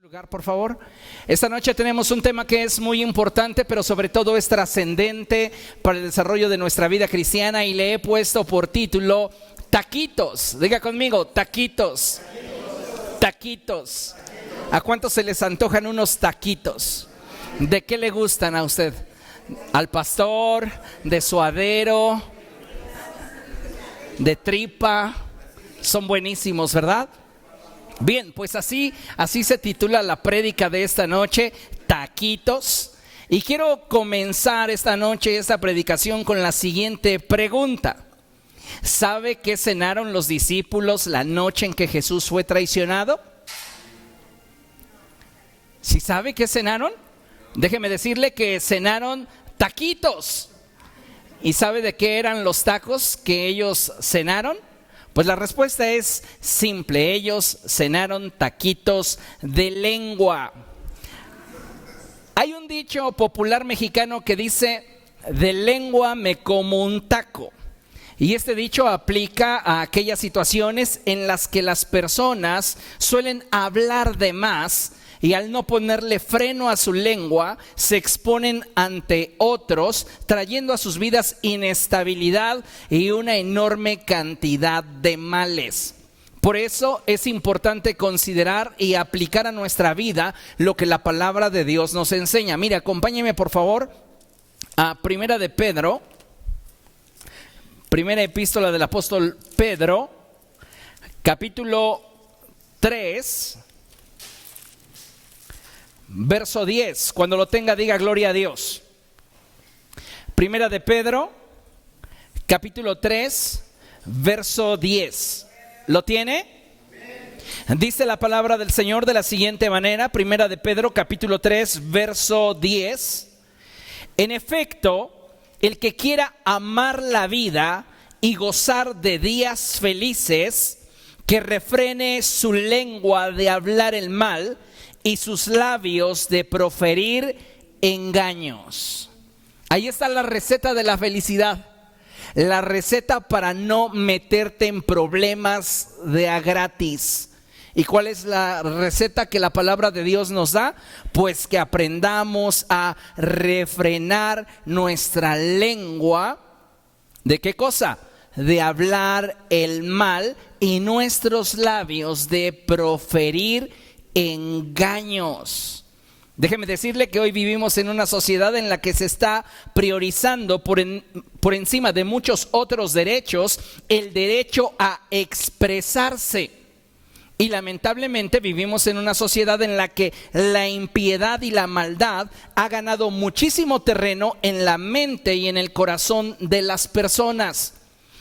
Lugar, por favor. Esta noche tenemos un tema que es muy importante, pero sobre todo es trascendente para el desarrollo de nuestra vida cristiana, y le he puesto por título taquitos. Diga conmigo, taquitos. Taquitos. ¿A cuántos se les antojan unos taquitos? ¿De qué le gustan a usted? ¿Al pastor? ¿De suadero? ¿De tripa? Son buenísimos, ¿verdad? Bien, pues así se titula la prédica de esta noche, taquitos. Y quiero comenzar esta noche, esta predicación, con la siguiente pregunta. ¿Sabe qué cenaron los discípulos la noche en que Jesús fue traicionado? ¿Sí sabe qué cenaron? Déjeme decirle que cenaron taquitos. ¿Y sabe de qué eran los tacos que ellos cenaron? Pues la respuesta es simple, ellos cenaron taquitos de lengua. Hay un dicho popular mexicano que dice, de lengua me como un taco. Y este dicho aplica a aquellas situaciones en las que las personas suelen hablar de más y al no ponerle freno a su lengua, se exponen ante otros, trayendo a sus vidas inestabilidad y una enorme cantidad de males. Por eso es importante considerar y aplicar a nuestra vida lo que la palabra de Dios nos enseña. Mira, acompáñeme por favor a Primera de Pedro, primera epístola del apóstol Pedro, capítulo 3, verso 10, cuando lo tenga diga gloria a Dios. Primera de Pedro, capítulo 3, verso 10. ¿Lo tiene? Dice la palabra del Señor de la siguiente manera, Primera de Pedro, capítulo 3, verso 10. En efecto, el que quiera amar la vida y gozar de días felices, que refrene su lengua de hablar el mal y sus labios de proferir engaños. Ahí está la receta de la felicidad, la receta para no meterte en problemas de a gratis. ¿Y cuál es la receta que la palabra de Dios nos da? Pues que aprendamos a refrenar nuestra lengua. ¿De qué cosa? De hablar el mal, y nuestros labios de proferir engaños. Déjeme decirle que hoy vivimos en una sociedad en la que se está priorizando por encima de muchos otros derechos el derecho a expresarse. Y lamentablemente vivimos en una sociedad en la que la impiedad y la maldad ha ganado muchísimo terreno en la mente y en el corazón de las personas.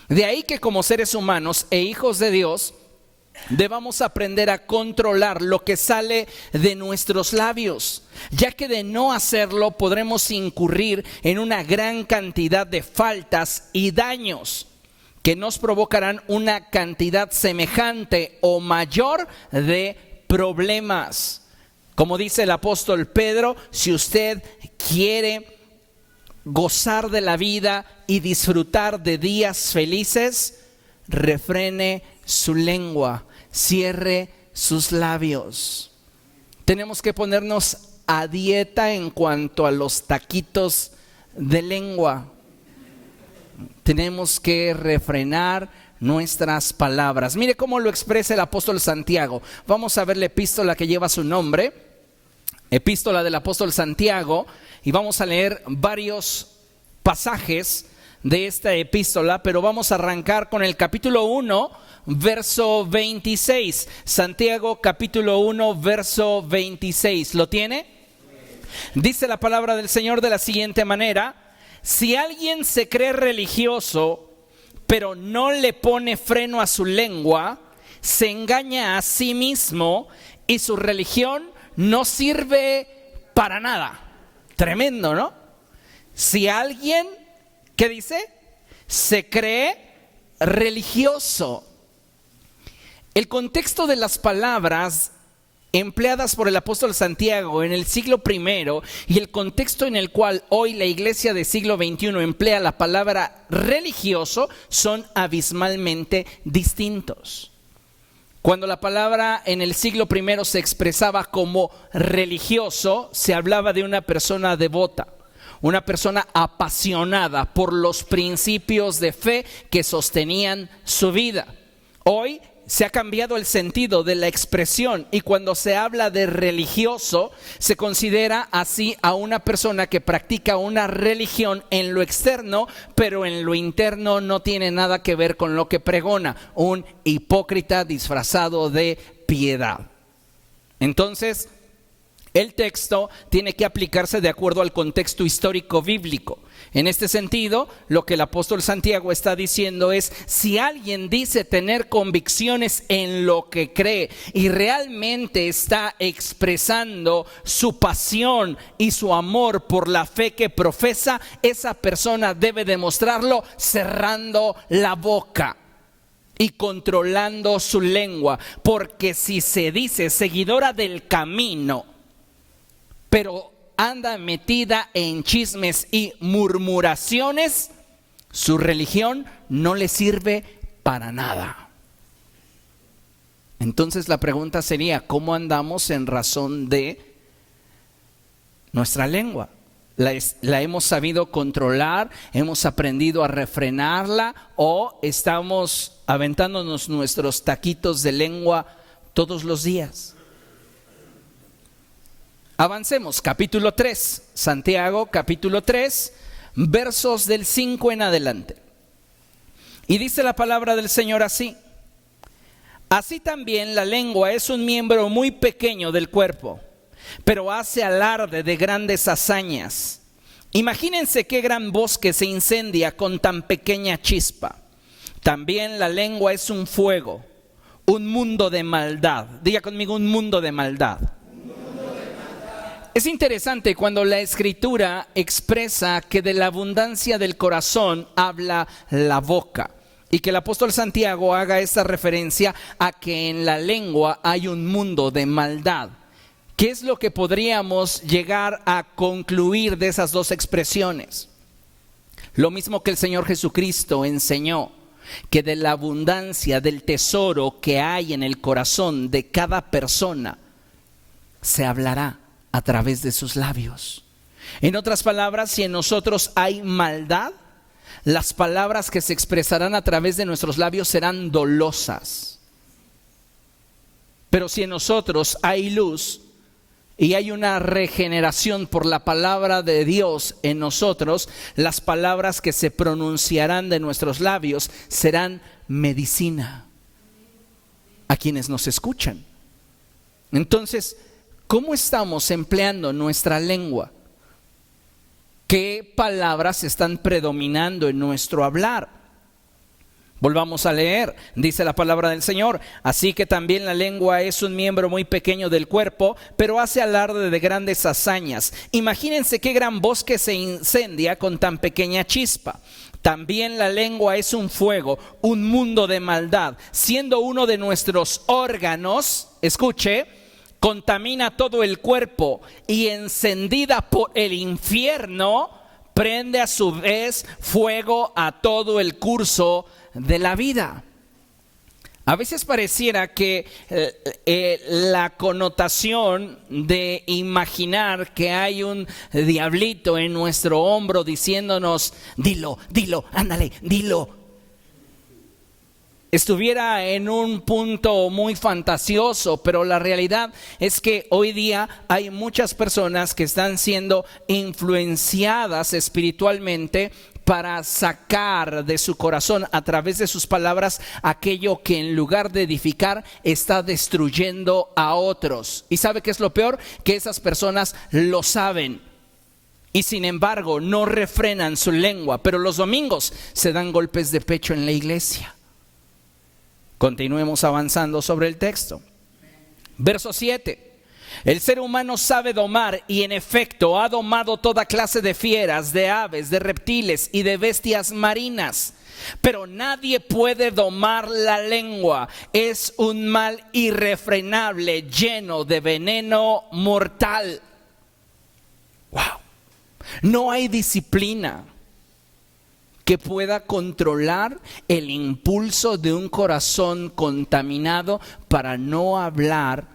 De ahí que como seres humanos e hijos de Dios debamos aprender a controlar lo que sale de nuestros labios, ya que de no hacerlo podremos incurrir en una gran cantidad de faltas y daños que nos provocarán una cantidad semejante o mayor de problemas. Como dice el apóstol Pedro, si usted quiere gozar de la vida y disfrutar de días felices, refrene su lengua, cierre sus labios. Tenemos que ponernos a dieta en cuanto a los taquitos de lengua. Tenemos que refrenar nuestras palabras. Mire cómo lo expresa el apóstol Santiago. Vamos a ver la epístola que lleva su nombre, epístola del apóstol Santiago, y vamos a leer varios pasajes de esta epístola, pero vamos a arrancar con el capítulo 1, verso 26. Santiago capítulo 1, verso 26. ¿Lo tiene? Dice la palabra del Señor de la siguiente manera: si alguien se cree religioso, pero no le pone freno a su lengua, se engaña a sí mismo y su religión no sirve para nada. Tremendo, ¿no? Si alguien, ¿qué dice? Se cree religioso. El contexto de las palabras empleadas por el apóstol Santiago en el siglo I y el contexto en el cual hoy la iglesia del siglo XXI emplea la palabra religioso son abismalmente distintos. Cuando la palabra en el siglo I se expresaba como religioso, se hablaba de una persona devota, una persona apasionada por los principios de fe que sostenían su vida. Hoy se ha cambiado el sentido de la expresión y cuando se habla de religioso, se considera así a una persona que practica una religión en lo externo, pero en lo interno no tiene nada que ver con lo que pregona, un hipócrita disfrazado de piedad. Entonces, el texto tiene que aplicarse de acuerdo al contexto histórico bíblico. En este sentido, lo que el apóstol Santiago está diciendo es, si alguien dice tener convicciones en lo que cree y realmente está expresando su pasión y su amor por la fe que profesa, esa persona debe demostrarlo cerrando la boca y controlando su lengua, porque si se dice seguidora del camino, pero anda metida en chismes y murmuraciones, su religión no le sirve para nada. Entonces la pregunta sería, ¿cómo andamos en razón de nuestra lengua? ¿La hemos sabido controlar? ¿Hemos aprendido a refrenarla? ¿O estamos aventándonos nuestros taquitos de lengua todos los días? Avancemos, capítulo 3, Santiago, capítulo 3, versos del 5 en adelante. Y dice la palabra del Señor así: así también la lengua es un miembro muy pequeño del cuerpo, pero hace alarde de grandes hazañas. Imagínense qué gran bosque se incendia con tan pequeña chispa. También la lengua es un fuego, un mundo de maldad. Diga conmigo, un mundo de maldad. Es interesante cuando la Escritura expresa que de la abundancia del corazón habla la boca, y que el apóstol Santiago haga esta referencia a que en la lengua hay un mundo de maldad. ¿Qué es lo que podríamos llegar a concluir de esas dos expresiones? Lo mismo que el Señor Jesucristo enseñó, que de la abundancia del tesoro que hay en el corazón de cada persona se hablará a través de sus labios. En otras palabras, si en nosotros hay maldad, las palabras que se expresarán a través de nuestros labios serán dolosas. Pero si en nosotros hay luz y hay una regeneración por la palabra de Dios en nosotros, las palabras que se pronunciarán de nuestros labios serán medicina a quienes nos escuchan. Entonces, ¿cómo estamos empleando nuestra lengua? ¿Qué palabras están predominando en nuestro hablar? Volvamos a leer, dice la palabra del Señor: así que también la lengua es un miembro muy pequeño del cuerpo, pero hace alarde de grandes hazañas. Imagínense qué gran bosque se incendia con tan pequeña chispa. También la lengua es un fuego, un mundo de maldad, siendo uno de nuestros órganos, escuche, contamina todo el cuerpo y encendida por el infierno, prende a su vez fuego a todo el curso de la vida. A veces pareciera que la connotación de imaginar que hay un diablito en nuestro hombro diciéndonos, dilo, ándale, dilo, estuviera en un punto muy fantasioso, pero la realidad es que hoy día hay muchas personas que están siendo influenciadas espiritualmente para sacar de su corazón a través de sus palabras aquello que en lugar de edificar está destruyendo a otros. ¿Y sabe qué es lo peor? Que esas personas lo saben y sin embargo no refrenan su lengua, pero los domingos se dan golpes de pecho en la iglesia. Continuemos avanzando sobre el texto. Verso 7. El ser humano sabe domar y en efecto ha domado toda clase de fieras, de aves, de reptiles y de bestias marinas. Pero nadie puede domar la lengua. Es un mal irrefrenable, lleno de veneno mortal. Wow. No hay disciplina que pueda controlar el impulso de un corazón contaminado para no hablar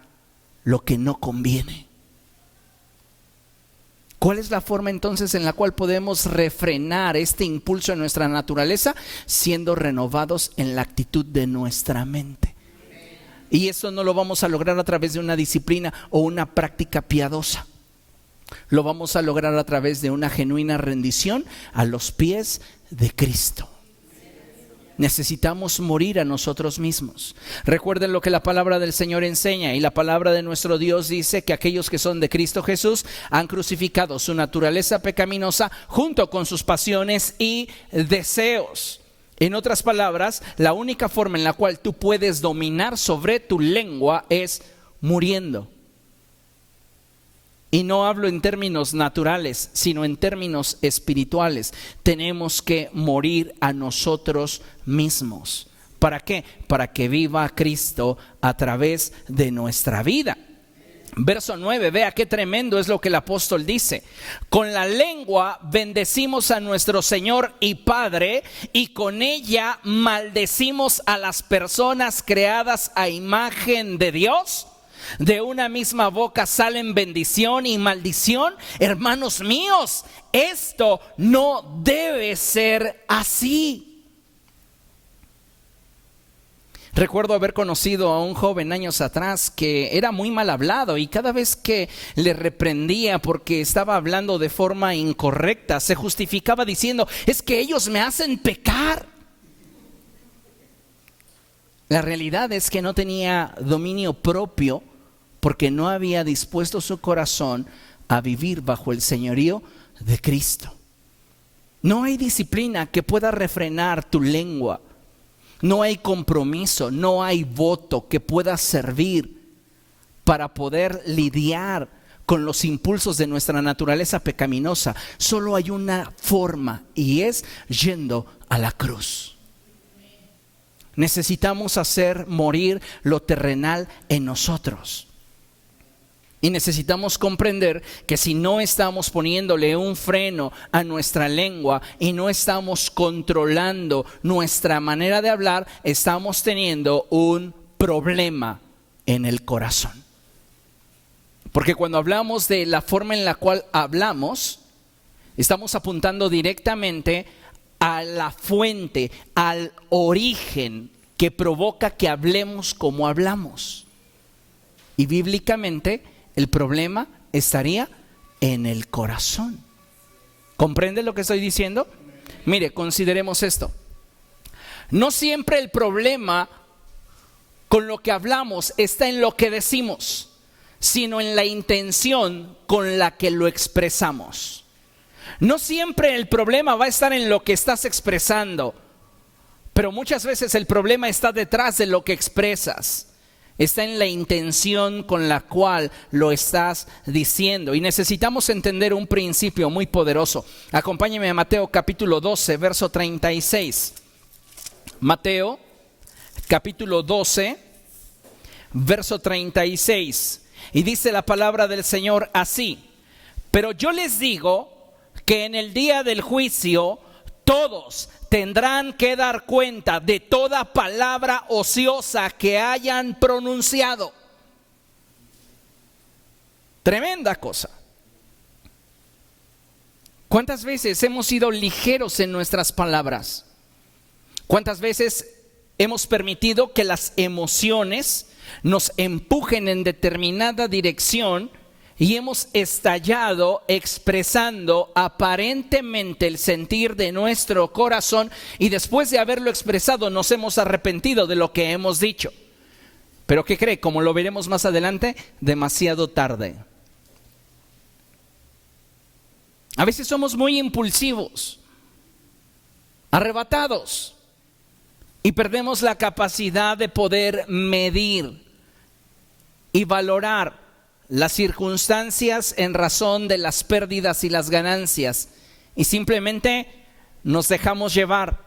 lo que no conviene. ¿Cuál es la forma entonces en la cual podemos refrenar este impulso en nuestra naturaleza? Siendo renovados en la actitud de nuestra mente. Y eso no lo vamos a lograr a través de una disciplina o una práctica piadosa. Lo vamos a lograr a través de una genuina rendición a los pies de Cristo. Necesitamos morir a nosotros mismos. Recuerden lo que la palabra del Señor enseña, y la palabra de nuestro Dios dice que aquellos que son de Cristo Jesús han crucificado su naturaleza pecaminosa junto con sus pasiones y deseos. En otras palabras, la única forma en la cual tú puedes dominar sobre tu lengua es muriendo. Y no hablo en términos naturales, sino en términos espirituales. Tenemos que morir a nosotros mismos. ¿Para qué? Para que viva Cristo a través de nuestra vida. Verso 9, vea qué tremendo es lo que el apóstol dice. Con la lengua bendecimos a nuestro Señor y Padre, y con ella maldecimos a las personas creadas a imagen de Dios. De una misma boca salen bendición y maldición. Hermanos míos, esto no debe ser así. Recuerdo haber conocido a un joven años atrás que era muy mal hablado, y cada vez que le reprendía porque estaba hablando de forma incorrecta, se justificaba diciendo: es que ellos me hacen pecar. La realidad es que no tenía dominio propio, porque no había dispuesto su corazón a vivir bajo el señorío de Cristo. No hay disciplina que pueda refrenar tu lengua. No hay compromiso, no hay voto que pueda servir para poder lidiar con los impulsos de nuestra naturaleza pecaminosa. Solo hay una forma, y es yendo a la cruz. Necesitamos hacer morir lo terrenal en nosotros. Y necesitamos comprender que si no estamos poniéndole un freno a nuestra lengua y no estamos controlando nuestra manera de hablar, estamos teniendo un problema en el corazón. Porque cuando hablamos de la forma en la cual hablamos, estamos apuntando directamente a la fuente, al origen que provoca que hablemos como hablamos. Y bíblicamente el problema estaría en el corazón. ¿Comprende lo que estoy diciendo? Mire, consideremos esto. No siempre el problema con lo que hablamos está en lo que decimos, sino en la intención con la que lo expresamos. No siempre el problema va a estar en lo que estás expresando, pero muchas veces el problema está detrás de lo que expresas. Está en la intención con la cual lo estás diciendo. Y necesitamos entender un principio muy poderoso. Acompáñeme a Mateo capítulo 12, verso 36. Mateo capítulo 12, verso 36. Y dice la palabra del Señor así: pero yo les digo que en el día del juicio todos tendrán que dar cuenta de toda palabra ociosa que hayan pronunciado. Tremenda cosa. ¿Cuántas veces hemos sido ligeros en nuestras palabras? ¿Cuántas veces hemos permitido que las emociones nos empujen en determinada dirección y hemos estallado expresando aparentemente el sentir de nuestro corazón, y después de haberlo expresado nos hemos arrepentido de lo que hemos dicho? Pero ¿qué cree? Como lo veremos más adelante, demasiado tarde. A veces somos muy impulsivos, arrebatados, y perdemos la capacidad de poder medir y valorar las circunstancias en razón de las pérdidas y las ganancias, y simplemente nos dejamos llevar,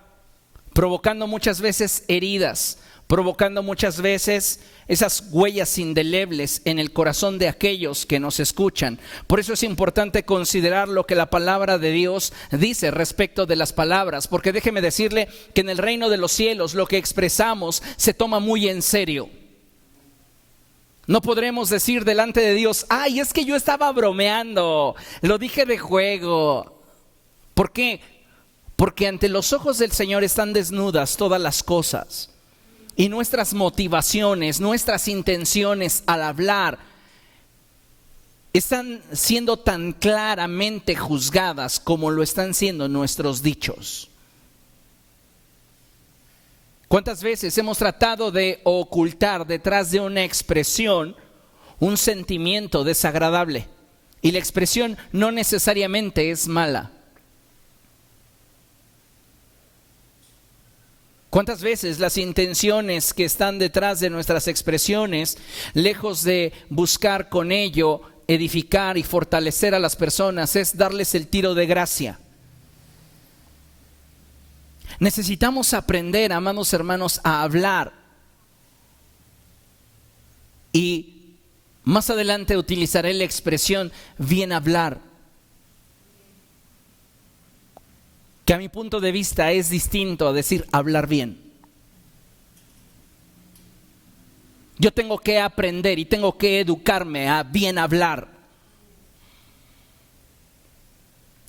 provocando muchas veces heridas, provocando muchas veces esas huellas indelebles en el corazón de aquellos que nos escuchan. Por eso es importante considerar lo que la palabra de Dios dice respecto de las palabras, porque déjeme decirle que en el reino de los cielos lo que expresamos se toma muy en serio. No podremos decir delante de Dios: ay, es que yo estaba bromeando, lo dije de juego. ¿Por qué? Porque ante los ojos del Señor están desnudas todas las cosas. Y nuestras motivaciones, nuestras intenciones al hablar están siendo tan claramente juzgadas como lo están siendo nuestros dichos. ¿Cuántas veces hemos tratado de ocultar detrás de una expresión un sentimiento desagradable? Y la expresión no necesariamente es mala. ¿Cuántas veces las intenciones que están detrás de nuestras expresiones, lejos de buscar con ello edificar y fortalecer a las personas, es darles el tiro de gracia? Necesitamos aprender, amados hermanos, a hablar. Y más adelante utilizaré la expresión bien hablar, que a mi punto de vista es distinto a decir hablar bien. Yo tengo que aprender y tengo que educarme a bien hablar.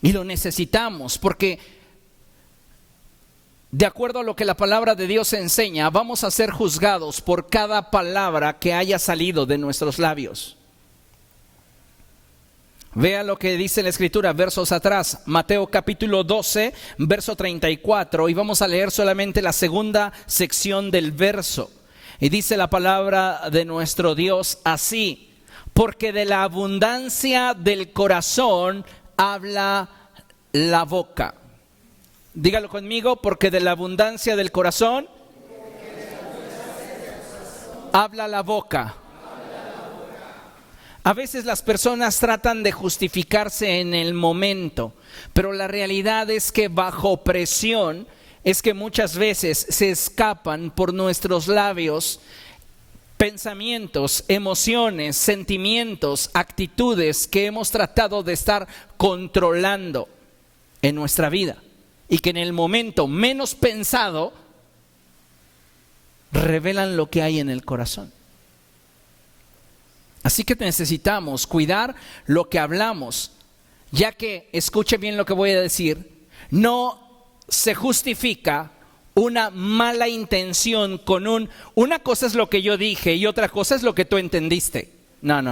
Y lo necesitamos porque, de acuerdo a lo que la palabra de Dios enseña, vamos a ser juzgados por cada palabra que haya salido de nuestros labios. Vea lo que dice la Escritura versos atrás, Mateo capítulo 12, verso 34, y vamos a leer solamente la segunda sección del verso. Y dice la palabra de nuestro Dios así: porque de la abundancia del corazón habla la boca. Dígalo conmigo: porque de la abundancia del corazón habla la boca. A veces las personas tratan de justificarse en el momento, pero la realidad es que bajo presión es que muchas veces se escapan por nuestros labios pensamientos, emociones, sentimientos, actitudes que hemos tratado de estar controlando en nuestra vida y que en el momento menos pensado revelan lo que hay en el corazón. Así que necesitamos cuidar lo que hablamos, ya que, escuche bien lo que voy a decir, no se justifica una mala intención con una cosa es lo que yo dije y otra cosa es lo que tú entendiste. No.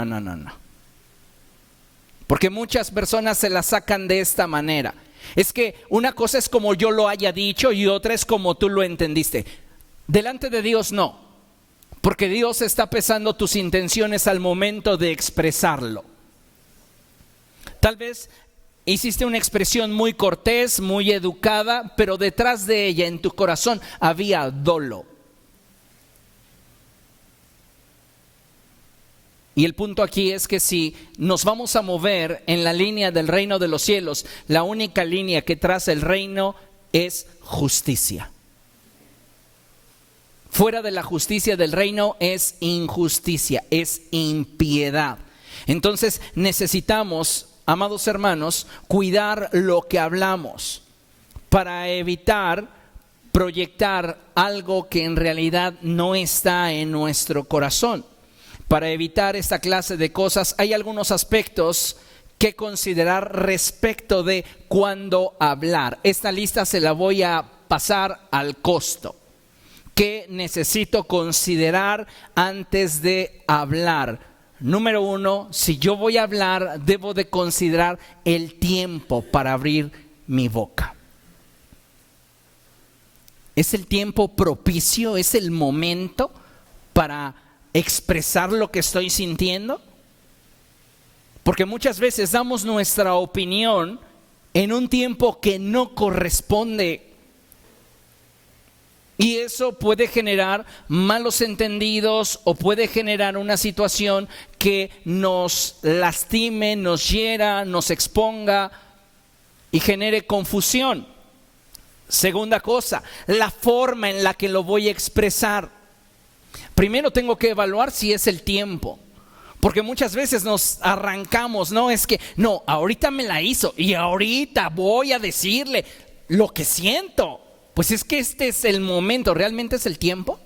Porque muchas personas se la sacan de esta manera. Es que una cosa es como yo lo haya dicho y otra es como tú lo entendiste. Delante de Dios no. Porque Dios está pesando tus intenciones al momento de expresarlo. Tal vez hiciste una expresión muy cortés, muy educada, pero detrás de ella, en tu corazón, había dolo. Y el punto aquí es que si nos vamos a mover en la línea del reino de los cielos, la única línea que traza el reino es justicia. Fuera de la justicia del reino es injusticia, es impiedad. Entonces necesitamos, amados hermanos, cuidar lo que hablamos para evitar proyectar algo que en realidad no está en nuestro corazón. Para evitar esta clase de cosas hay algunos aspectos que considerar respecto de cuándo hablar. Esta lista se la voy a pasar al costo. ¿Qué necesito considerar antes de hablar? Número 1, si yo voy a hablar, debo de considerar el tiempo para abrir mi boca. ¿Es el tiempo propicio? ¿Es el momento para expresar lo que estoy sintiendo? Porque muchas veces damos nuestra opinión en un tiempo que no corresponde. Y eso puede generar malos entendidos o puede generar una situación que nos lastime, nos hiera, nos exponga y genere confusión. Segunda cosa, la forma en la que lo voy a expresar. Primero tengo que evaluar si es el tiempo. Porque muchas veces nos arrancamos, no, es que, no, ahorita me la hizo y ahorita voy a decirle lo que siento. Pues es que este es el momento, ¿realmente es el tiempo?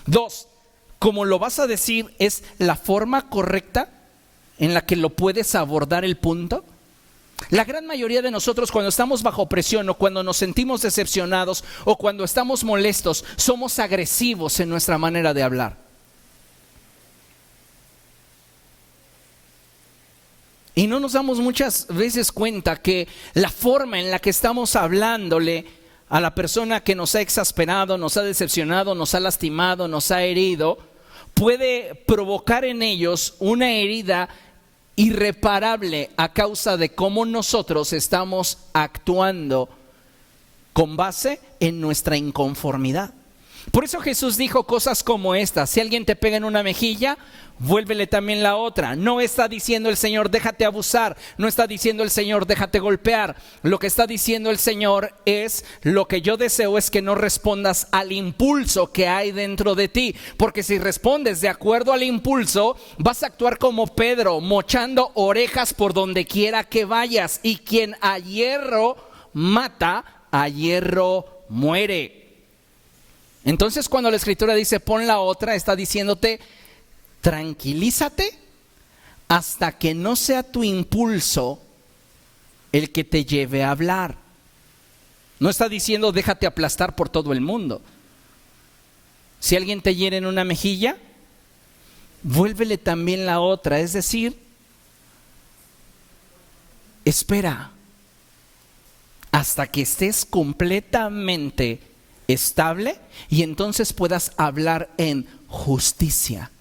2, como lo vas a decir, ¿es la forma correcta en la que lo puedes abordar el punto? La gran mayoría de nosotros cuando estamos bajo presión o cuando nos sentimos decepcionados o cuando estamos molestos, somos agresivos en nuestra manera de hablar. Y no nos damos muchas veces cuenta que la forma en la que estamos hablándole a la persona que nos ha exasperado, nos ha decepcionado, nos ha lastimado, nos ha herido, puede provocar en ellos una herida irreparable a causa de cómo nosotros estamos actuando con base en nuestra inconformidad. Por eso Jesús dijo cosas como estas: si alguien te pega en una mejilla, vuélvele también la otra. No está diciendo el Señor déjate abusar, no está diciendo el Señor déjate golpear. Lo que está diciendo el Señor es: lo que yo deseo es que no respondas al impulso que hay dentro de ti, porque si respondes de acuerdo al impulso, vas a actuar como Pedro, mochando orejas por donde quiera que vayas, y quien a hierro mata, a hierro muere. Entonces cuando la Escritura dice pon la otra, está diciéndote tranquilízate hasta que no sea tu impulso el que te lleve a hablar. No está diciendo déjate aplastar por todo el mundo. Si alguien te hiere en una mejilla, vuélvele también la otra. Es decir, espera hasta que estés completamente estable y entonces puedas hablar en justicia.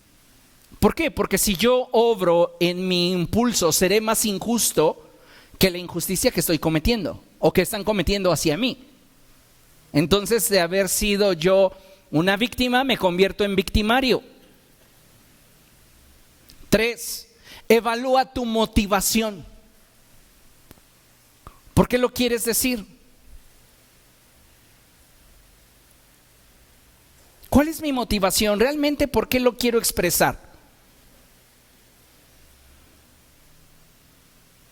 ¿Por qué? Porque si yo obro en mi impulso, seré más injusto que la injusticia que estoy cometiendo o que están cometiendo hacia mí. Entonces, de haber sido yo una víctima, me convierto en victimario. 3, evalúa tu motivación. ¿Por qué lo quieres decir? ¿Cuál es mi motivación? ¿Realmente por qué lo quiero expresar?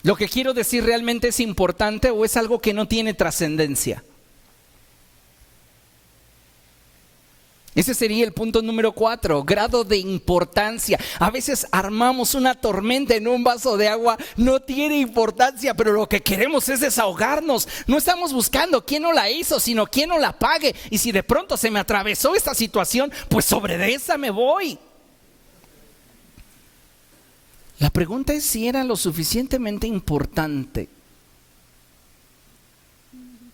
¿Lo que quiero decir realmente es importante o es algo que no tiene trascendencia? Ese sería el punto número 4, grado de importancia. A veces armamos una tormenta en un vaso de agua, no tiene importancia, pero lo que queremos es desahogarnos. No estamos buscando quién no la hizo, sino quién no la pague. Y si de pronto se me atravesó esta situación, pues sobre de esa me voy. La pregunta es si era lo suficientemente importante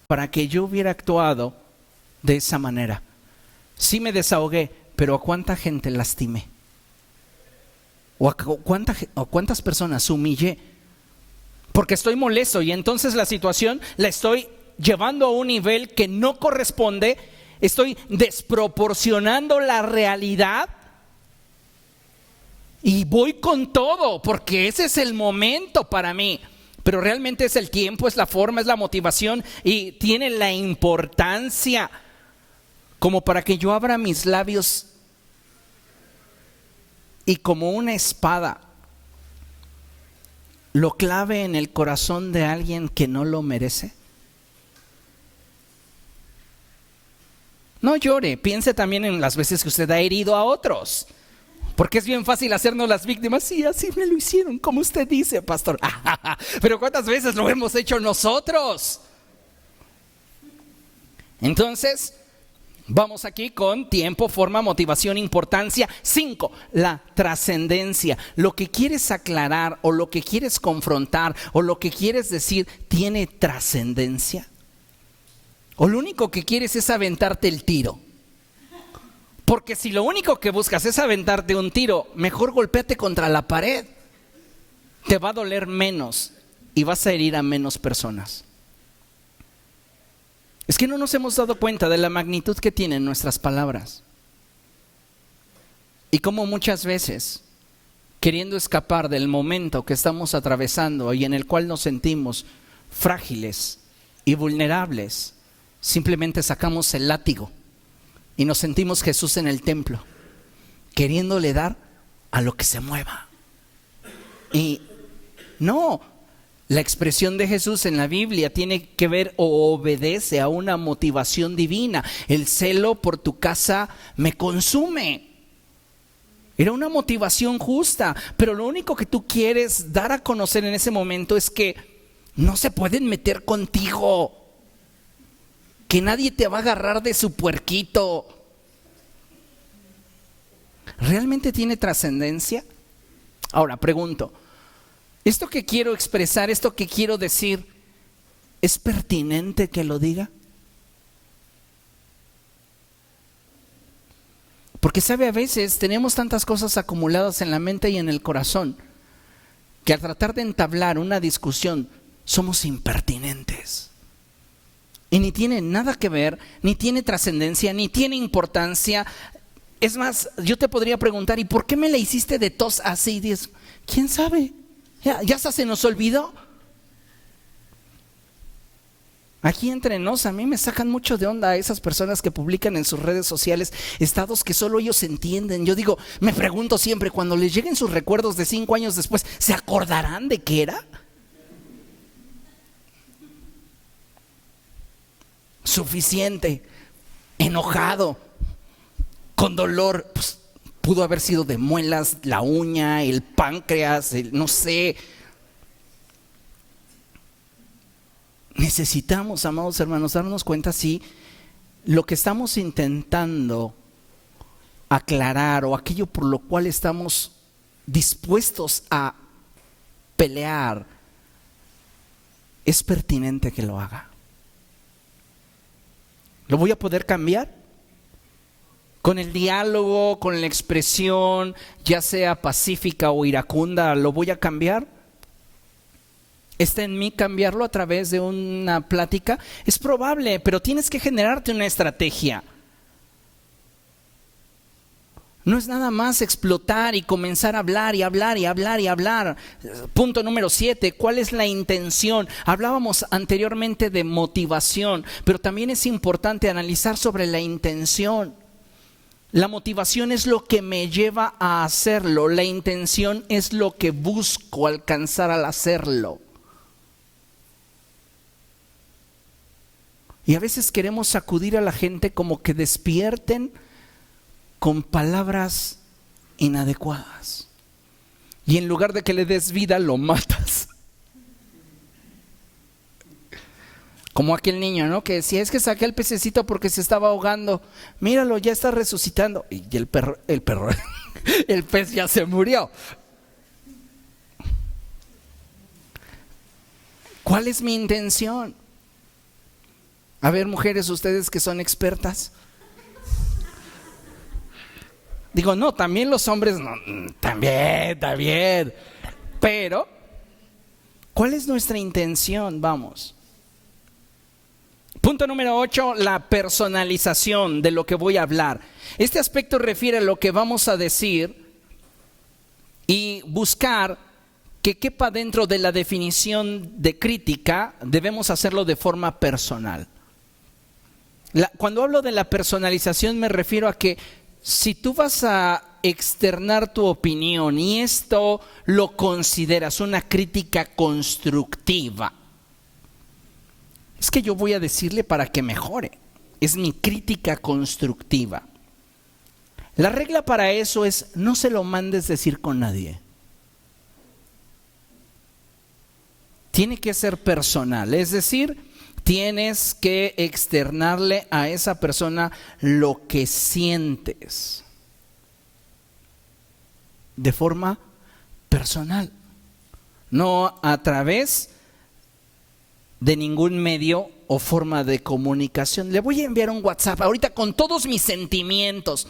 para que yo hubiera actuado de esa manera. Sí me desahogué, pero ¿a cuánta gente lastimé? ¿O a cuántas personas humillé? Porque estoy molesto y entonces la situación la estoy llevando a un nivel que no corresponde. Estoy desproporcionando la realidad y voy con todo porque ese es el momento para mí. Pero realmente es el tiempo, es la forma, es la motivación y tiene la importancia como para que yo abra mis labios y como una espada lo clave en el corazón de alguien que no lo merece. No llore, piense también en las veces que usted ha herido a otros. Porque es bien fácil hacernos las víctimas. Sí, así me lo hicieron, como usted dice, pastor. Pero ¿cuántas veces lo hemos hecho nosotros? Entonces, vamos aquí con tiempo, forma, motivación, importancia. 5, la trascendencia. Lo que quieres aclarar o lo que quieres confrontar o lo que quieres decir, ¿tiene trascendencia? ¿O lo único que quieres es aventarte el tiro? Porque si lo único que buscas es aventarte un tiro, mejor golpéate contra la pared. Te va a doler menos y vas a herir a menos personas. Es que no nos hemos dado cuenta de la magnitud que tienen nuestras palabras. Y cómo muchas veces, queriendo escapar del momento que estamos atravesando y en el cual nos sentimos frágiles y vulnerables, simplemente sacamos el látigo y nos sentimos Jesús en el templo. queriéndole dar a lo que se mueva. Y no, la expresión de Jesús en la Biblia tiene que ver o obedece a una motivación divina. El celo por tu casa me consume. Era una motivación justa, pero lo único que tú quieres dar a conocer en ese momento es que no se pueden meter contigo, que nadie te va a agarrar de su puerquito. ¿Realmente tiene trascendencia? Ahora pregunto, ¿esto que quiero expresar, esto que quiero decir, es pertinente que lo diga? Porque sabe, a veces tenemos tantas cosas acumuladas en la mente y en el corazón que al tratar de entablar una discusión somos impertinentes. Y ni tiene nada que ver, ni tiene trascendencia, ni tiene importancia. Es más, yo te podría preguntar, ¿y por qué me la hiciste de tos así? ¿Quién sabe? ¿Ya hasta se nos olvidó? Aquí entre nos, a mí me sacan mucho de onda a esas personas que publican en sus redes sociales estados que solo ellos entienden. Yo digo, me pregunto siempre, cuando les lleguen sus recuerdos de 5 años después, ¿se acordarán de qué era? Suficiente, enojado, con dolor, pues, pudo haber sido de muelas, la uña, el páncreas, no sé. Necesitamos, amados hermanos, darnos cuenta si lo que estamos intentando aclarar o aquello por lo cual estamos dispuestos a pelear es pertinente que lo haga. ¿Lo voy a poder cambiar? Con el diálogo, con la expresión, ya sea pacífica o iracunda, ¿lo voy a cambiar? ¿Está en mí cambiarlo a través de una plática? Es probable, pero tienes que generarte una estrategia. No es nada más explotar y comenzar a hablar y hablar y hablar y hablar. Punto número 7, ¿cuál es la intención? Hablábamos anteriormente de motivación, pero también es importante analizar sobre la intención. La motivación es lo que me lleva a hacerlo, la intención es lo que busco alcanzar al hacerlo. Y a veces queremos sacudir a la gente como que despierten con palabras inadecuadas. Y en lugar de que le des vida, lo matas. Como aquel niño, ¿no? Que decía, es que saqué al pececito porque se estaba ahogando. Míralo, ya está resucitando. Y el pez ya se murió. ¿Cuál es mi intención? A ver, mujeres, ustedes que son expertas. Digo, no, también los hombres, no, también. Pero, ¿cuál es nuestra intención? Vamos. Punto número 8, la personalización de lo que voy a hablar. Este aspecto refiere a lo que vamos a decir y buscar que quepa dentro de la definición de crítica, debemos hacerlo de forma personal. Cuando hablo de la personalización me refiero a que si tú vas a externar tu opinión y esto lo consideras una crítica constructiva, es que yo voy a decirle para que mejore. Es mi crítica constructiva. La regla para eso es no se lo mandes decir con nadie. Tiene que ser personal, es decir, tienes que externarle a esa persona lo que sientes de forma personal, no a través de ningún medio o forma de comunicación. Le voy a enviar un WhatsApp ahorita con todos mis sentimientos.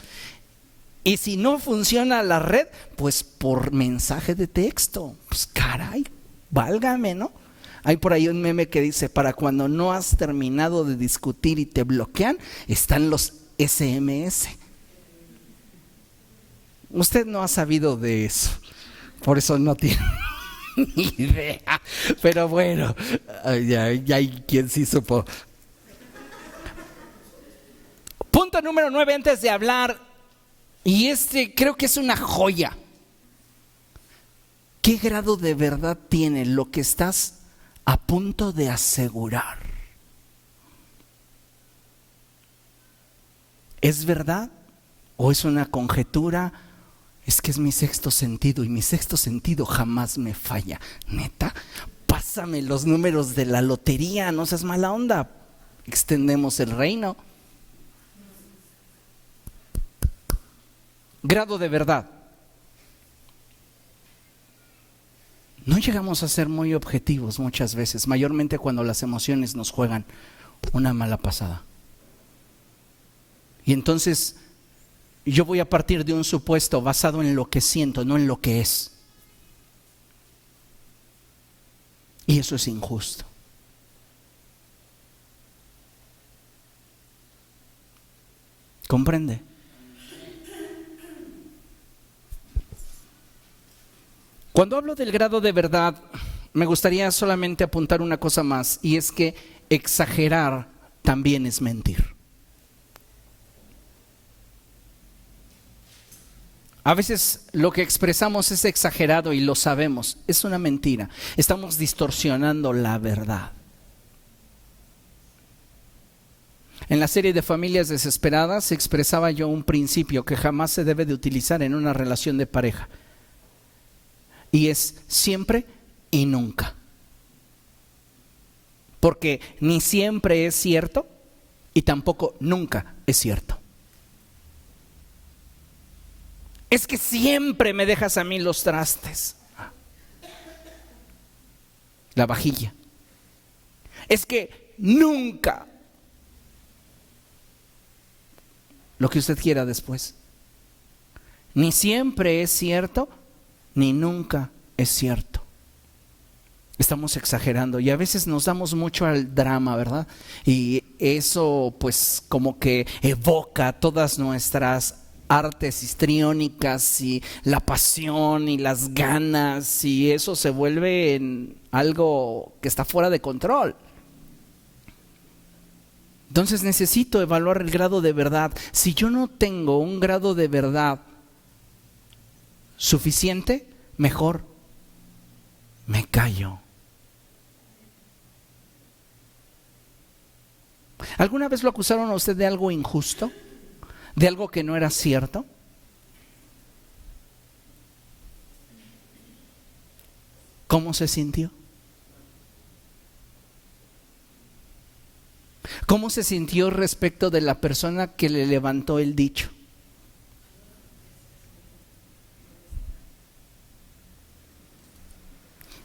Y si no funciona la red, pues por mensaje de texto. Pues caray, válgame, ¿no? Hay por ahí un meme que dice, para cuando no has terminado de discutir y te bloquean, están los SMS. Usted no ha sabido de eso, por eso no tiene ni idea. Pero bueno, ya hay quien sí supo. Punto número 9, antes de hablar Y creo que es una joya. ¿Qué grado de verdad tiene lo que estás a punto de asegurar? ¿Es verdad o es una conjetura? Es que es mi sexto sentido y mi sexto sentido jamás me falla. ¿Neta? Pásame los números de la lotería, no seas mala onda. Extendemos el reino. Grado de verdad. No llegamos a ser muy objetivos muchas veces, mayormente cuando las emociones nos juegan una mala pasada. Y entonces yo voy a partir de un supuesto basado en lo que siento, no en lo que es. Y eso es injusto. ¿Comprende? Cuando hablo del grado de verdad, me gustaría solamente apuntar una cosa más, y es que exagerar también es mentir. A veces lo que expresamos es exagerado y lo sabemos, es una mentira. Estamos distorsionando la verdad. En la serie de Familias Desesperadas expresaba yo un principio que jamás se debe de utilizar en una relación de pareja. Y es siempre y nunca. Porque ni siempre es cierto y tampoco nunca es cierto. Es que siempre me dejas a mí los trastes, la vajilla. Es que nunca, lo que usted quiera después. Ni siempre es cierto, ni nunca es cierto. Estamos exagerando y a veces nos damos mucho al drama, ¿verdad? Y eso pues como que evoca todas nuestras artes histriónicas y la pasión y las ganas, y eso se vuelve en algo que está fuera de control. Entonces necesito evaluar el grado de verdad. Si yo no tengo un grado de verdad suficiente, mejor me callo. ¿Alguna vez lo acusaron a usted de algo injusto? ¿De algo que no era cierto? ¿Cómo se sintió? ¿Cómo se sintió respecto de la persona que le levantó el dicho?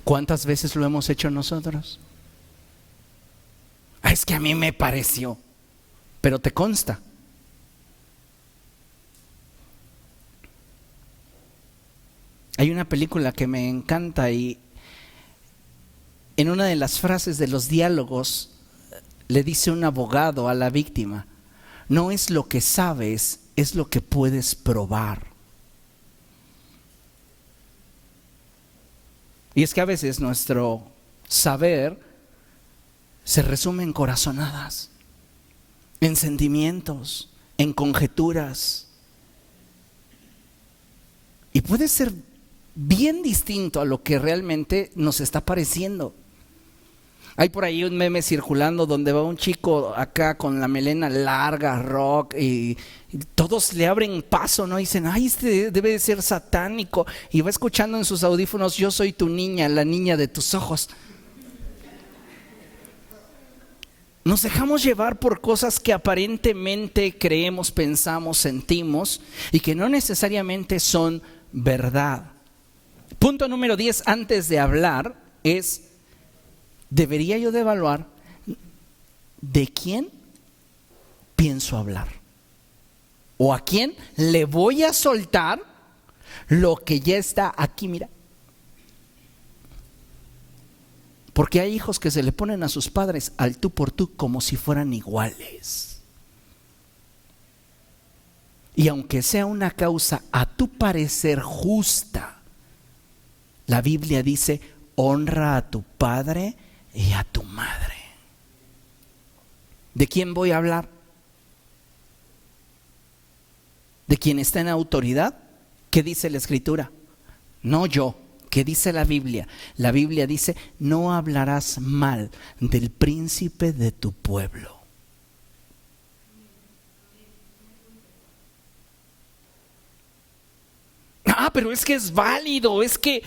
¿Cuántas veces lo hemos hecho nosotros? Es que a mí me pareció, pero te consta. Hay una película que me encanta y en una de las frases de los diálogos le dice un abogado a la víctima: no es lo que sabes, es lo que puedes probar. Y es que a veces nuestro saber se resume en corazonadas, en sentimientos, en conjeturas. Y puede ser bien distinto a lo que realmente nos está pareciendo. Hay por ahí un meme circulando donde va un chico acá con la melena larga, rock, y todos le abren paso, ¿no? Y dicen, ay, este debe de ser satánico. Y va escuchando en sus audífonos: yo soy tu niña, la niña de tus ojos. Nos dejamos llevar por cosas que aparentemente creemos, pensamos, sentimos y que no necesariamente son verdad. Punto número 10 antes de hablar es: debería yo de evaluar de quién pienso hablar o a quién le voy a soltar lo que ya está aquí, mira. Porque hay hijos que se le ponen a sus padres al tú por tú como si fueran iguales. Y aunque sea una causa a tu parecer justa, la Biblia dice: honra a tu padre y a tu madre. ¿De quién voy a hablar? de quien está en autoridad? ¿Qué dice la Escritura? No yo, ¿qué dice la Biblia? La Biblia dice, no hablarás mal del príncipe de tu pueblo. Pero es que es válido, es que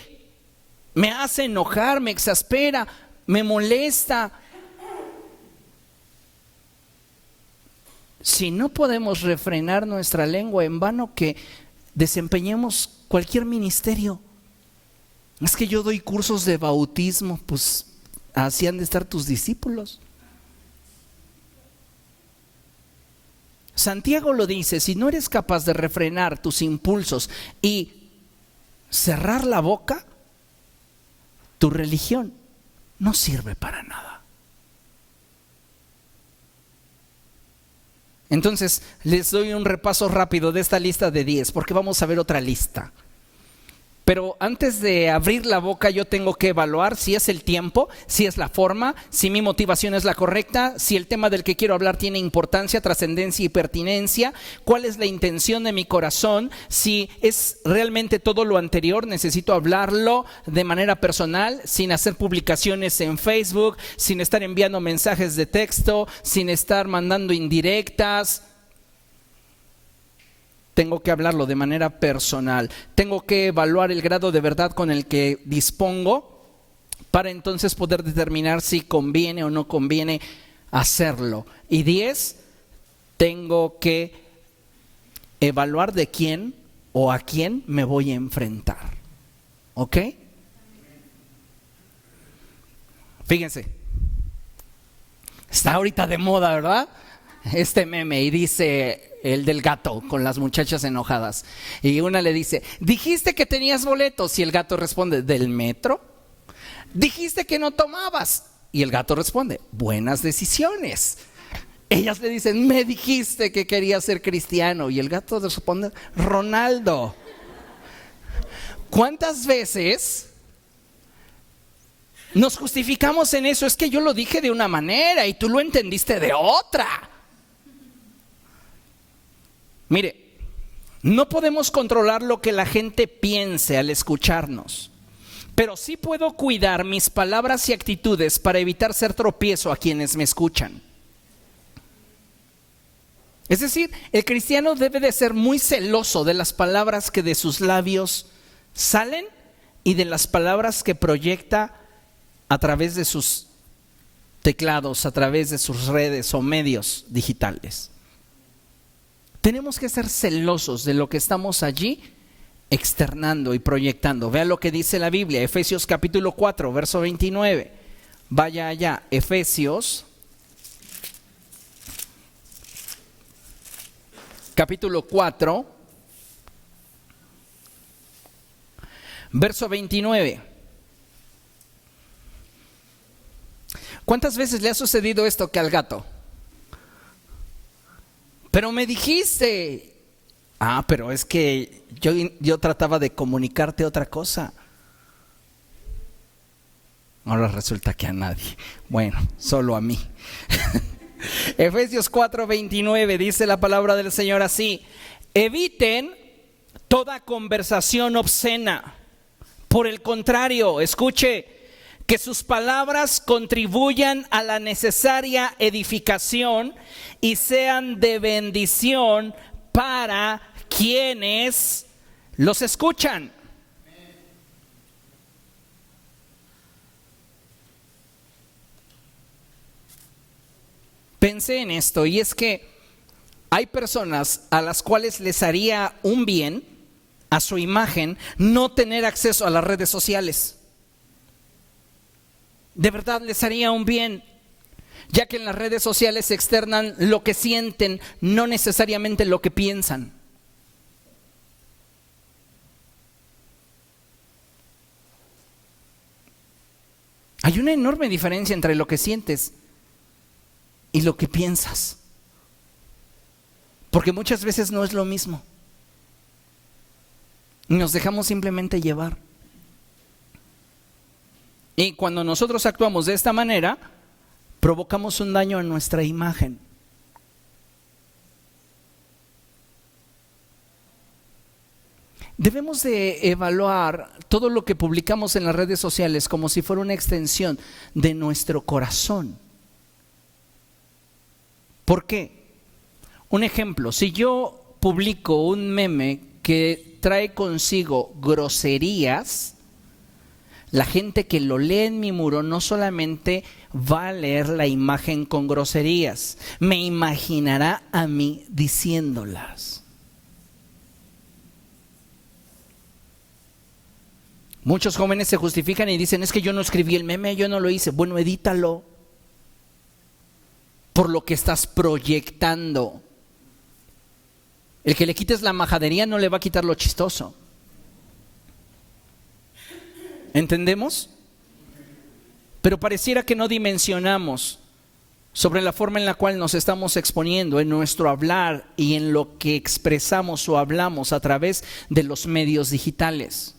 me hace enojar, me exaspera, me molesta. Si no podemos refrenar nuestra lengua, en vano que desempeñemos cualquier ministerio. Es que yo doy cursos de bautismo, pues así han de estar tus discípulos. Santiago lo dice, si no eres capaz de refrenar tus impulsos y cerrar la boca, tu religión no sirve para nada. Entonces, les doy un repaso rápido de esta lista de 10, porque vamos a ver otra lista. Pero antes de abrir la boca yo tengo que evaluar si es el tiempo, si es la forma, si mi motivación es la correcta, si el tema del que quiero hablar tiene importancia, trascendencia y pertinencia, cuál es la intención de mi corazón, si es realmente todo lo anterior, necesito hablarlo de manera personal, sin hacer publicaciones en Facebook, sin estar enviando mensajes de texto, sin estar mandando indirectas. Tengo que hablarlo de manera personal. Tengo que evaluar el grado de verdad con el que dispongo para entonces poder determinar si conviene o no conviene hacerlo. Y 10, tengo que evaluar de quién o a quién me voy a enfrentar. ¿Ok? Fíjense. Está ahorita de moda, ¿verdad? Este meme, y dice el del gato con las muchachas enojadas. Y una le dice, dijiste que tenías boletos. Y el gato responde, ¿del metro? Dijiste que no tomabas. Y el gato responde, buenas decisiones. Ellas le dicen, me dijiste que querías ser cristiano. Y el gato responde, Ronaldo. ¿Cuántas veces nos justificamos en eso? Es que yo lo dije de una manera y tú lo entendiste de otra. Mire, no podemos controlar lo que la gente piense al escucharnos, pero sí puedo cuidar mis palabras y actitudes para evitar ser tropiezo a quienes me escuchan. Es decir, el cristiano debe de ser muy celoso de las palabras que de sus labios salen y de las palabras que proyecta a través de sus teclados, a través de sus redes o medios digitales. Tenemos que ser celosos de lo que estamos allí externando y proyectando. Vea lo que dice la Biblia, Efesios capítulo 4, verso 29. Vaya allá, Efesios capítulo 4, verso 29. ¿Cuántas veces le ha sucedido esto que al gato? Pero me dijiste, pero es que yo trataba de comunicarte otra cosa. Ahora resulta que a nadie. Bueno, solo a mí. Efesios 4:29 dice la palabra del Señor así: eviten toda conversación obscena. Por el contrario, escuche, que sus palabras contribuyan a la necesaria edificación y sean de bendición para quienes los escuchan. Pensé en esto, y es que hay personas a las cuales les haría un bien a su imagen no tener acceso a las redes sociales. De verdad les haría un bien, ya que en las redes sociales se externan lo que sienten, no necesariamente lo que piensan. Hay una enorme diferencia entre lo que sientes y lo que piensas, porque muchas veces no es lo mismo. Nos dejamos simplemente llevar. Y cuando nosotros actuamos de esta manera, provocamos un daño a nuestra imagen. Debemos de evaluar todo lo que publicamos en las redes sociales como si fuera una extensión de nuestro corazón. ¿Por qué? Un ejemplo, si yo publico un meme que trae consigo groserías, la gente que lo lee en mi muro no solamente va a leer la imagen con groserías, me imaginará a mí diciéndolas. Muchos jóvenes se justifican y dicen, es que yo no escribí el meme, yo no lo hice. Bueno, edítalo por lo que estás proyectando. El que le quites la majadería no le va a quitar lo chistoso. ¿Entendemos? Pero pareciera que no dimensionamos sobre la forma en la cual nos estamos exponiendo en nuestro hablar y en lo que expresamos o hablamos a través de los medios digitales.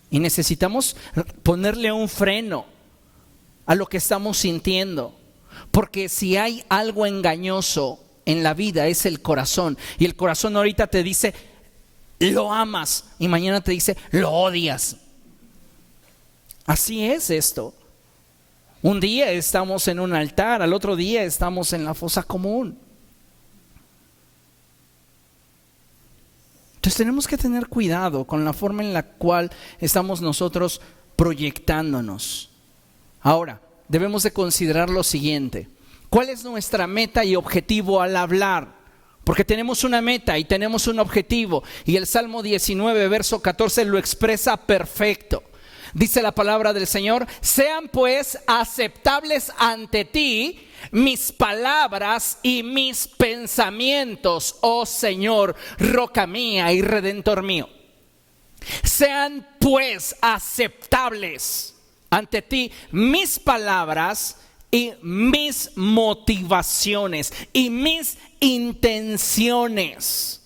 Y necesitamos ponerle un freno a lo que estamos sintiendo, porque si hay algo engañoso en la vida es el corazón, y el corazón ahorita te dice lo amas y mañana te dice lo odias. Así es esto. Un día estamos en un altar, al otro día estamos en la fosa común. Entonces tenemos que tener cuidado con la forma en la cual estamos nosotros proyectándonos. Ahora, debemos de considerar lo siguiente. ¿Cuál es nuestra meta y objetivo al hablar? Porque tenemos una meta y tenemos un objetivo. Y el Salmo 19, verso 14 lo expresa perfecto. Dice la palabra del Señor: sean pues aceptables ante ti mis palabras y mis pensamientos, oh Señor, roca mía y redentor mío. Sean pues aceptables ante ti mis palabras y mis motivaciones y mis intenciones.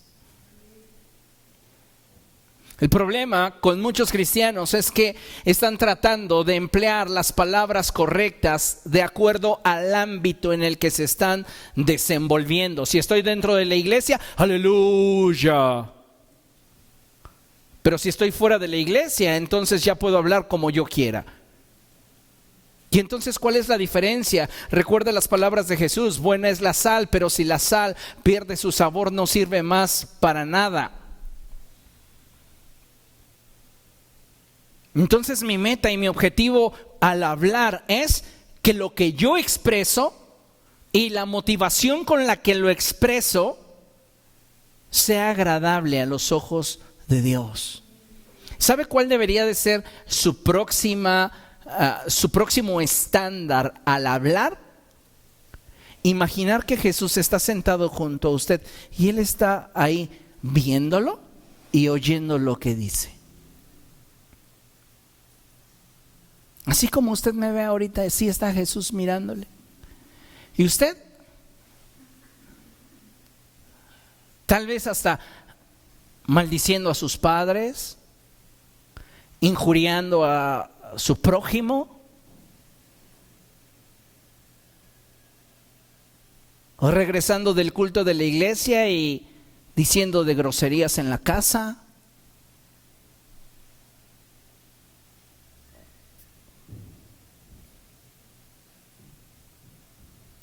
El problema con muchos cristianos es que están tratando de emplear las palabras correctas de acuerdo al ámbito en el que se están desenvolviendo. Si estoy dentro de la iglesia, aleluya. Pero si estoy fuera de la iglesia, entonces ya puedo hablar como yo quiera. Y entonces, ¿cuál es la diferencia? Recuerda las palabras de Jesús: buena es la sal, pero si la sal pierde su sabor, no sirve más para nada. Entonces mi meta y mi objetivo al hablar es que lo que yo expreso y la motivación con la que lo expreso sea agradable a los ojos de Dios. ¿Sabe cuál debería de ser su próximo estándar al hablar? Imaginar que Jesús está sentado junto a usted y Él está ahí viéndolo y oyendo lo que dice. Así como usted me ve ahorita, sí está Jesús mirándole. ¿Y usted? Tal vez hasta maldiciendo a sus padres, injuriando a su prójimo, o regresando del culto de la iglesia y diciendo de groserías en la casa.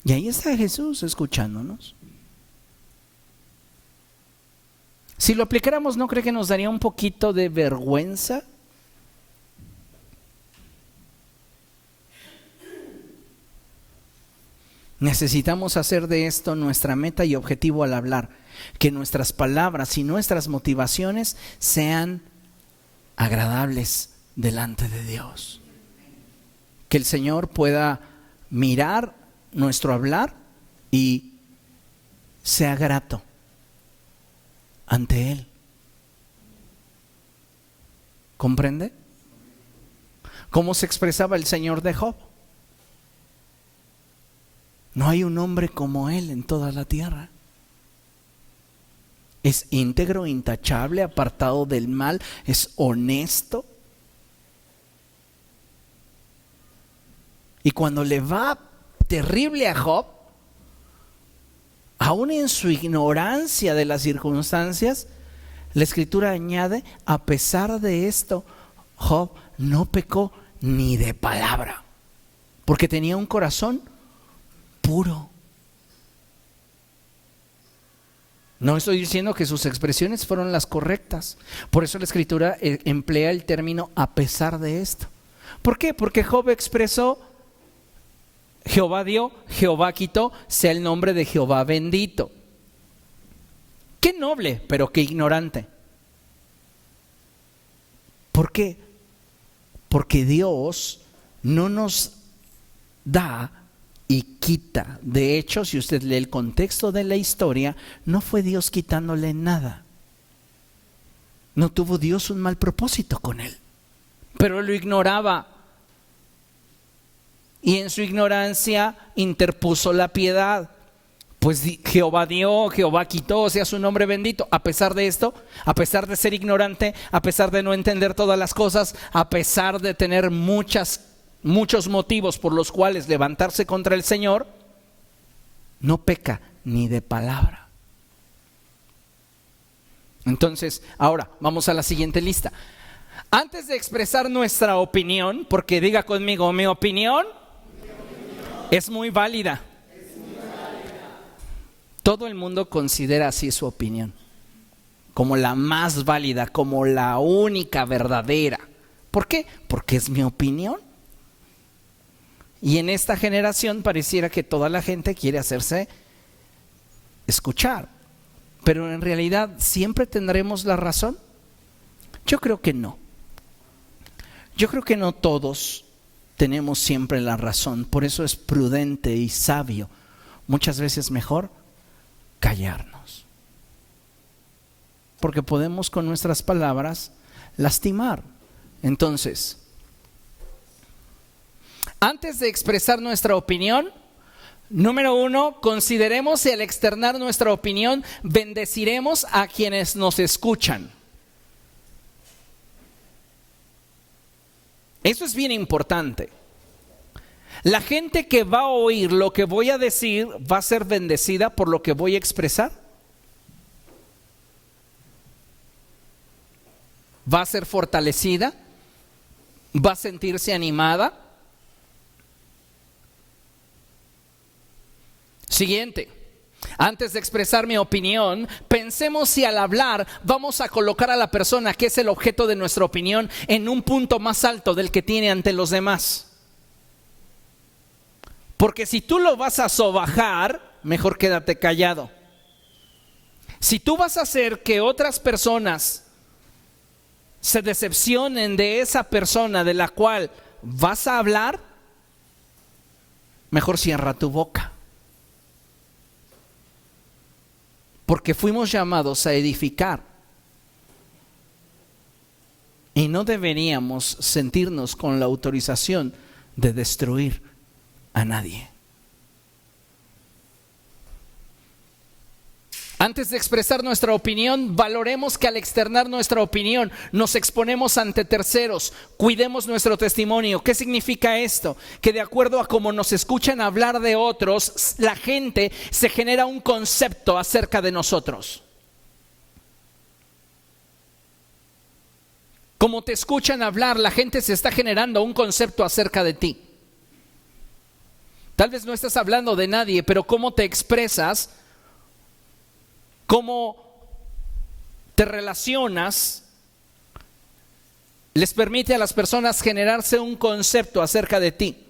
Y ahí está Jesús escuchándonos. Si lo aplicáramos, ¿no cree que nos daría un poquito de vergüenza? Necesitamos hacer de esto nuestra meta y objetivo al hablar, que nuestras palabras y nuestras motivaciones sean agradables delante de Dios. Que el Señor pueda mirar nuestro hablar y sea grato ante Él. ¿Comprende? ¿Cómo se expresaba el Señor de Job? No hay un hombre como Él en toda la tierra. Es íntegro, intachable, apartado del mal, es honesto. Y cuando le va terrible a Job, aún en su ignorancia de las circunstancias, la Escritura añade, a pesar de esto, Job no pecó ni de palabra, porque tenía un corazón puro. No estoy diciendo que sus expresiones fueron las correctas. Por eso la Escritura emplea el término a pesar de esto. ¿Por qué? Porque Job expresó: Jehová dio, Jehová quitó, sea el nombre de Jehová bendito. Qué noble, pero qué ignorante. ¿Por qué? Porque Dios no nos da y quita. De hecho, si usted lee el contexto de la historia, no fue Dios quitándole nada. No tuvo Dios un mal propósito con él, pero lo ignoraba. Y en su ignorancia interpuso la piedad. Pues Jehová dio, Jehová quitó, sea su nombre bendito. A pesar de esto, a pesar de ser ignorante, a pesar de no entender todas las cosas, a pesar de tener muchos motivos por los cuales levantarse contra el Señor, no peca ni de palabra. Entonces, ahora vamos a la siguiente lista. Antes de expresar nuestra opinión, porque diga conmigo, mi opinión es muy válida. Todo el mundo considera así su opinión, como la más válida, como la única verdadera. ¿Por qué? Porque es mi opinión. Y en esta generación pareciera que toda la gente quiere hacerse escuchar. Pero en realidad, ¿siempre tendremos la razón? Yo creo que no. Yo creo que no todos tenemos siempre la razón. Por eso es prudente y sabio, muchas veces mejor, callarnos. Porque podemos con nuestras palabras lastimar. Entonces, antes de expresar nuestra opinión, número 1, consideremos si al externar nuestra opinión bendeciremos a quienes nos escuchan. Eso es bien importante. La gente que va a oír lo que voy a decir va a ser bendecida por lo que voy a expresar. Va a ser fortalecida, va a sentirse animada. Siguiente, antes de expresar mi opinión, pensemos si al hablar vamos a colocar a la persona que es el objeto de nuestra opinión en un punto más alto del que tiene ante los demás. Porque si tú lo vas a sobajar, mejor quédate callado. Si tú vas a hacer que otras personas se decepcionen de esa persona de la cual vas a hablar, mejor cierra tu boca. Porque fuimos llamados a edificar. Y no deberíamos sentirnos con la autorización de destruir a nadie. Antes de expresar nuestra opinión, valoremos que al externar nuestra opinión nos exponemos ante terceros, cuidemos nuestro testimonio. ¿Qué significa esto? Que de acuerdo a cómo nos escuchan hablar de otros, la gente se genera un concepto acerca de nosotros. Como te escuchan hablar, la gente se está generando un concepto acerca de ti. Tal vez no estás hablando de nadie, pero cómo te expresas, cómo te relacionas, les permite a las personas generarse un concepto acerca de ti.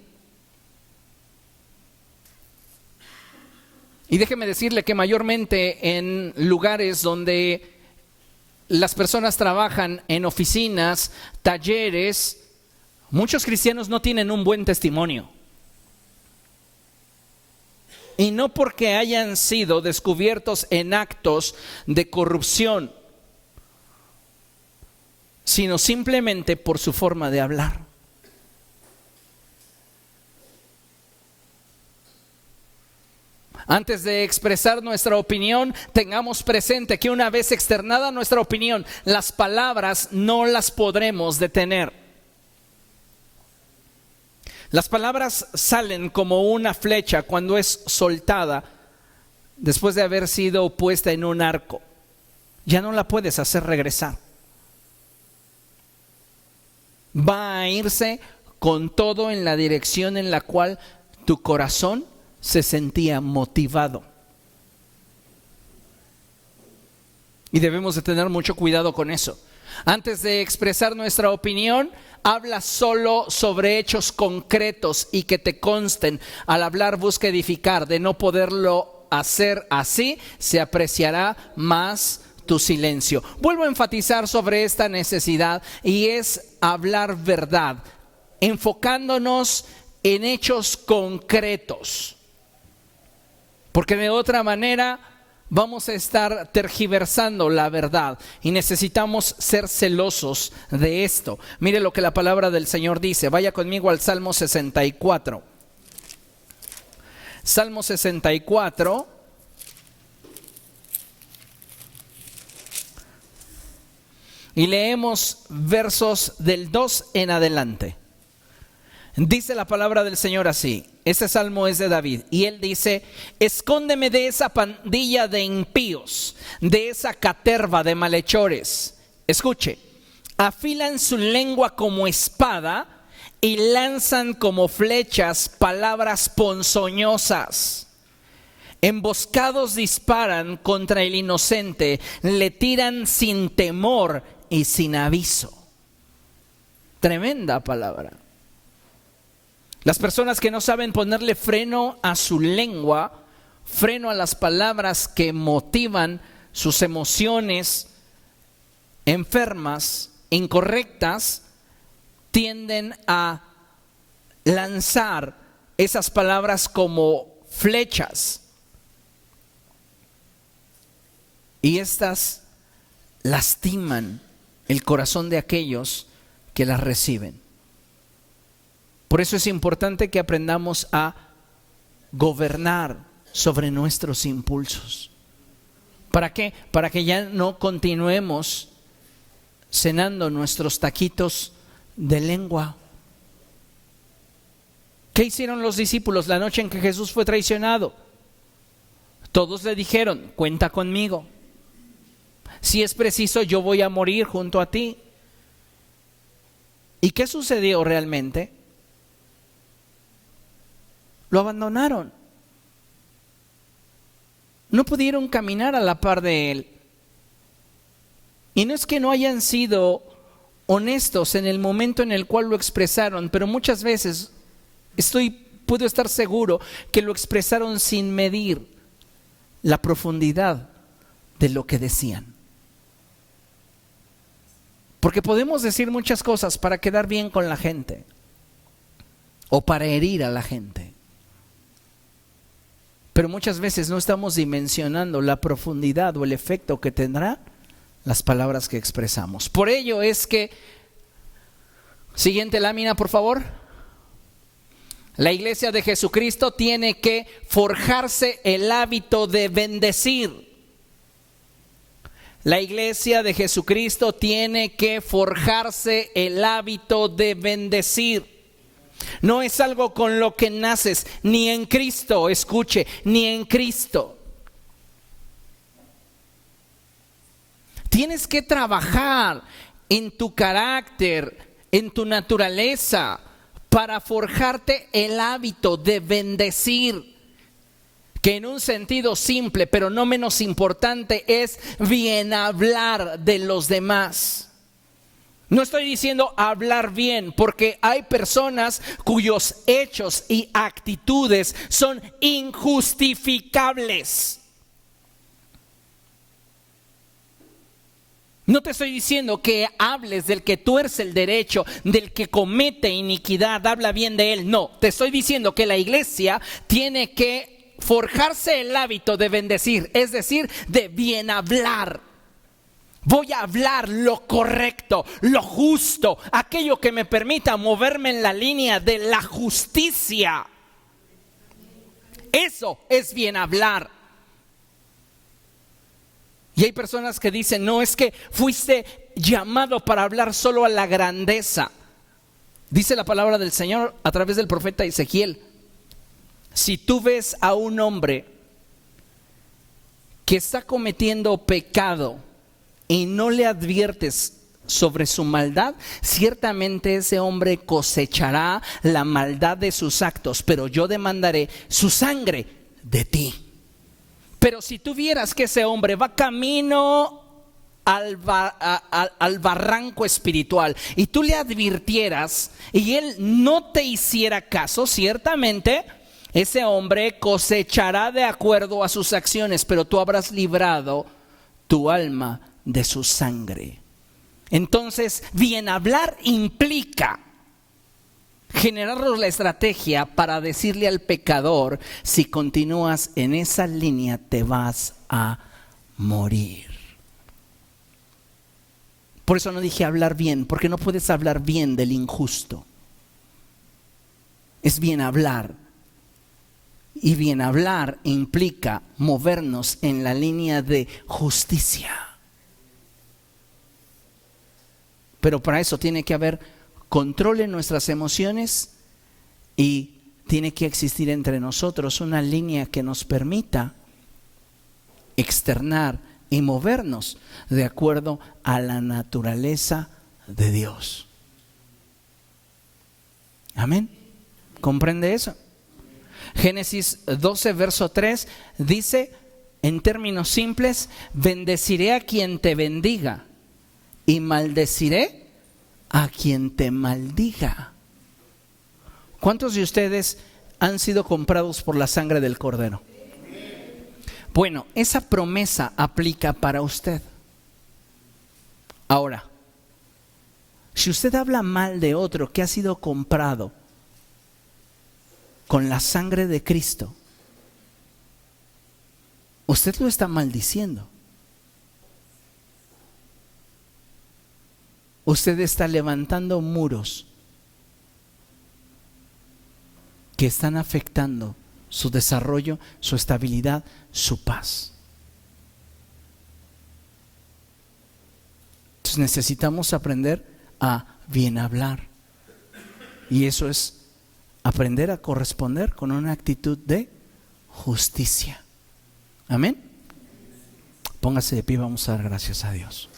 Y déjeme decirle que mayormente en lugares donde las personas trabajan, en oficinas, talleres, muchos cristianos no tienen un buen testimonio. Y no porque hayan sido descubiertos en actos de corrupción, sino simplemente por su forma de hablar. Antes de expresar nuestra opinión, tengamos presente que una vez externada nuestra opinión, las palabras no las podremos detener. Las palabras salen como una flecha cuando es soltada después de haber sido puesta en un arco. ya no la puedes hacer regresar. Va a irse con todo en la dirección en la cual tu corazón se sentía motivado. Y debemos de tener mucho cuidado con eso. Antes de expresar nuestra opinión, habla solo sobre hechos concretos y que te consten. Al hablar busca edificar. De no poderlo hacer así, se apreciará más tu silencio. Vuelvo a enfatizar sobre esta necesidad y es hablar verdad, enfocándonos en hechos concretos. Porque de otra manera vamos a estar tergiversando la verdad y necesitamos ser celosos de esto. Mire lo que la palabra del Señor dice. Vaya conmigo al Salmo 64. Salmo 64. Y leemos versos del 2 en adelante. Dice la palabra del Señor así. Este salmo es de David y él dice: escóndeme de esa pandilla de impíos, de esa caterva de malhechores. Escuche, afilan su lengua como espada y lanzan como flechas palabras ponzoñosas. Emboscados disparan contra el inocente, le tiran sin temor y sin aviso. Tremenda palabra. Las personas que no saben ponerle freno a su lengua, freno a las palabras que motivan sus emociones enfermas, incorrectas, tienden a lanzar esas palabras como flechas. Y estas lastiman el corazón de aquellos que las reciben. Por eso es importante que aprendamos a gobernar sobre nuestros impulsos. ¿Para qué? Para que ya no continuemos cenando nuestros taquitos de lengua. ¿Qué hicieron los discípulos la noche en que Jesús fue traicionado? Todos le dijeron: cuenta conmigo. Si es preciso, yo voy a morir junto a ti. ¿Y qué sucedió realmente? Lo abandonaron. No pudieron caminar a la par de él. Y no es que no hayan sido honestos en el momento en el cual lo expresaron, pero muchas veces puedo estar seguro que lo expresaron sin medir la profundidad de lo que decían. Porque podemos decir muchas cosas para quedar bien con la gente o para herir a la gente. Pero muchas veces no estamos dimensionando la profundidad o el efecto que tendrán las palabras que expresamos. Por ello es que, siguiente lámina por favor, la iglesia de Jesucristo tiene que forjarse el hábito de bendecir. La iglesia de Jesucristo tiene que forjarse el hábito de bendecir. No es algo con lo que naces, ni en Cristo, escuche, ni en Cristo. Tienes que trabajar en tu carácter, en tu naturaleza, para forjarte el hábito de bendecir. Que en un sentido simple, pero no menos importante, es bien hablar de los demás. No estoy diciendo hablar bien, porque hay personas cuyos hechos y actitudes son injustificables. No te estoy diciendo que hables del que tuerce el derecho, del que comete iniquidad, habla bien de él. No, te estoy diciendo que la iglesia tiene que forjarse el hábito de bendecir, es decir, de bien hablar. Voy a hablar lo correcto, lo justo, aquello que me permita moverme en la línea de la justicia. Eso es bien hablar. Y hay personas que dicen: no, es que fuiste llamado para hablar solo a la grandeza. Dice la palabra del Señor a través del profeta Ezequiel: si tú ves a un hombre que está cometiendo pecado y no le adviertes sobre su maldad, ciertamente ese hombre cosechará la maldad de sus actos, pero yo demandaré su sangre de ti. Pero si tú vieras que ese hombre va camino al barranco espiritual y tú le advirtieras y él no te hiciera caso, ciertamente ese hombre cosechará de acuerdo a sus acciones, pero tú habrás librado tu alma de su sangre. Entonces, bien hablar implica generarnos la estrategia para decirle al pecador: si continúas en esa línea te vas a morir. Por eso no dije hablar bien, porque no puedes hablar bien del injusto. Es bien hablar. Y bien hablar implica movernos en la línea de justicia. Pero para eso tiene que haber control en nuestras emociones y tiene que existir entre nosotros una línea que nos permita externar y movernos de acuerdo a la naturaleza de Dios. Amén. ¿Comprende eso? Génesis 12, verso 3 dice en términos simples: bendeciré a quien te bendiga y maldeciré a quien te maldiga. ¿Cuántos de ustedes han sido comprados por la sangre del Cordero? Bueno, esa promesa aplica para usted. Ahora, si usted habla mal de otro que ha sido comprado con la sangre de Cristo, usted lo está maldiciendo. Usted está levantando muros que están afectando su desarrollo, su estabilidad, su paz. Entonces necesitamos aprender a bien hablar. Y eso es aprender a corresponder con una actitud de justicia. Amén. Póngase de pie, vamos a dar gracias a Dios.